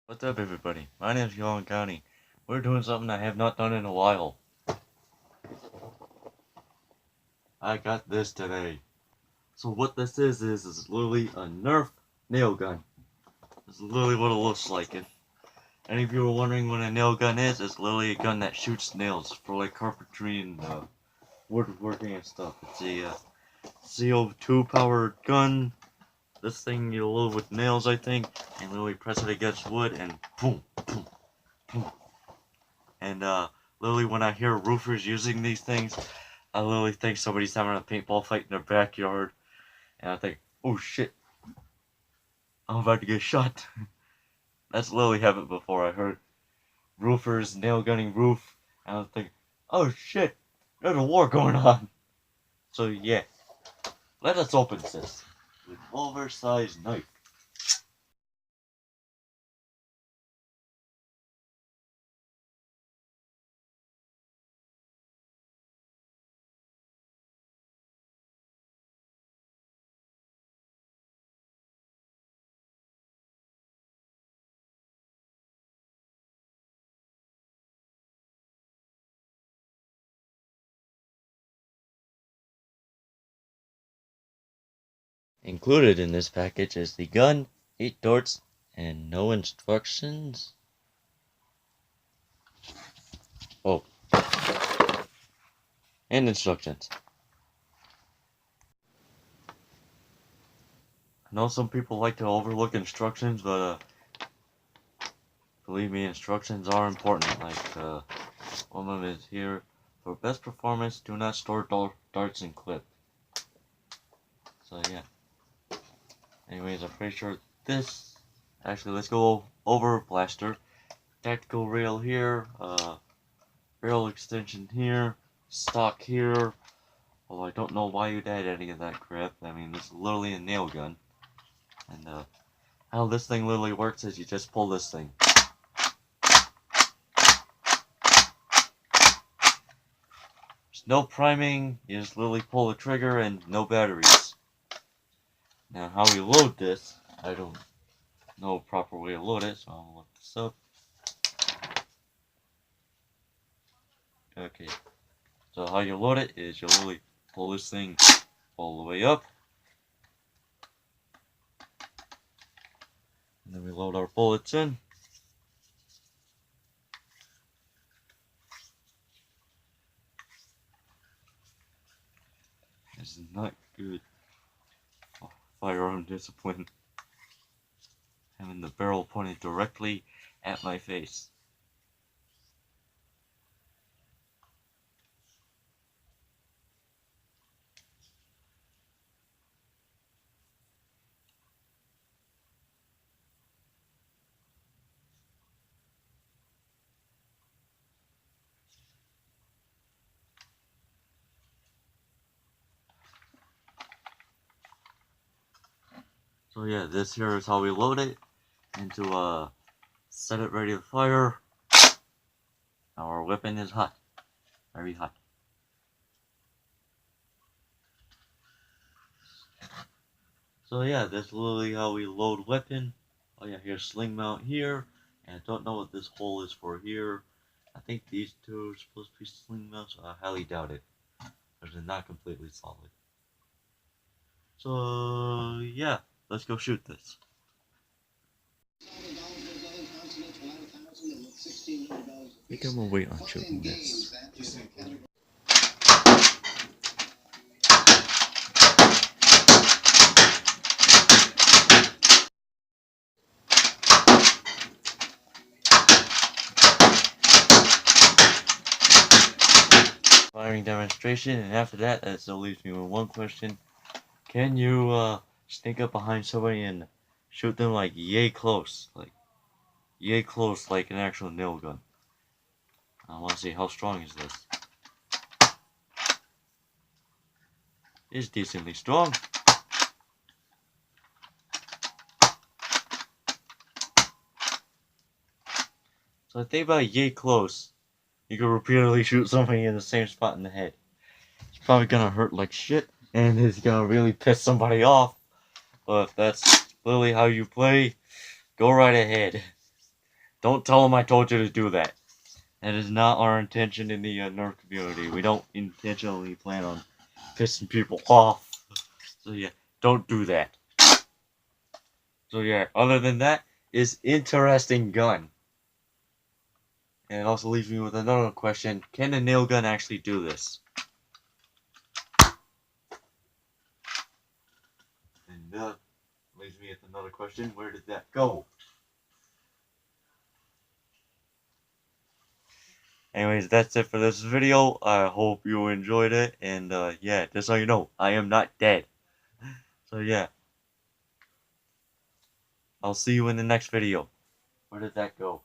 What's up, everybody? My name is Yolan County. We're doing something I have not done in a while. I got this today. So what this is literally a Nerf nail gun. This is literally what it looks like. If any of you are wondering what a nail gun is, it's literally a gun that shoots nails for like carpentry and woodworking and stuff. It's a CO2 powered gun. This thing you load with nails, I think, and literally press it against wood and boom, boom, boom. And literally when I hear roofers using these things, I literally think somebody's having a paintball fight in their backyard. And I think, oh shit, I'm about to get shot. That's literally happened before. I heard roofers nail gunning roof, and I was thinking, oh shit, there's a war going on. So yeah, let us open this with oversized knife. Included in this package is the gun, 8 darts, and no instructions. Oh, and instructions. I know some people like to overlook instructions, but believe me, instructions are important. Like one of them is here: for best performance, do not store darts in clip. So yeah. Anyways, I'm pretty sure this. Actually, let's go over blaster. Tactical rail here. Barrel extension here. Stock here. Well, I don't know why you'd add any of that crap. I mean, this is literally a nail gun. And how this thing literally works is you just pull this thing. There's no priming, you just literally pull the trigger and no batteries. Now how we load this, I don't know a proper way to load it, so I'll look this up. Okay, so how you load it is you literally pull this thing all the way up. And then we load our bullets in. This is not good firearm discipline. Having the barrel pointed directly at my face. So yeah, this here is how we load it into set it ready to fire. Our weapon is hot, very hot. So yeah, that's literally how we load weapon. Oh yeah, here's sling mount here, and I don't know what this hole is for here. I think these two are supposed to be sling mounts, so I highly doubt it, because they're not completely solid. So yeah, let's go shoot this. I think I'm gonna wait on shooting this. Firing demonstration, and after that still leaves me with one question. Can you sneak up behind somebody and shoot them like yay close? Like yay close like an actual nail gun. I wanna see how strong is this. It's decently strong. So I think about yay close, you can repeatedly shoot somebody in the same spot in the head. It's probably gonna hurt like shit, and it's gonna really piss somebody off. But if that's literally how you play, go right ahead. Don't tell them I told you to do that. That is not our intention in the Nerf community. We don't intentionally plan on pissing people off. So yeah, don't do that. So yeah, other than that, is interesting gun. And it also leaves me with another question. Can a nail gun actually do this? And leaves me with another question. Where did that go? Anyways, that's it for this video. I hope you enjoyed it. And yeah, just so you know, I am not dead. So yeah, I'll see you in the next video. Where did that go?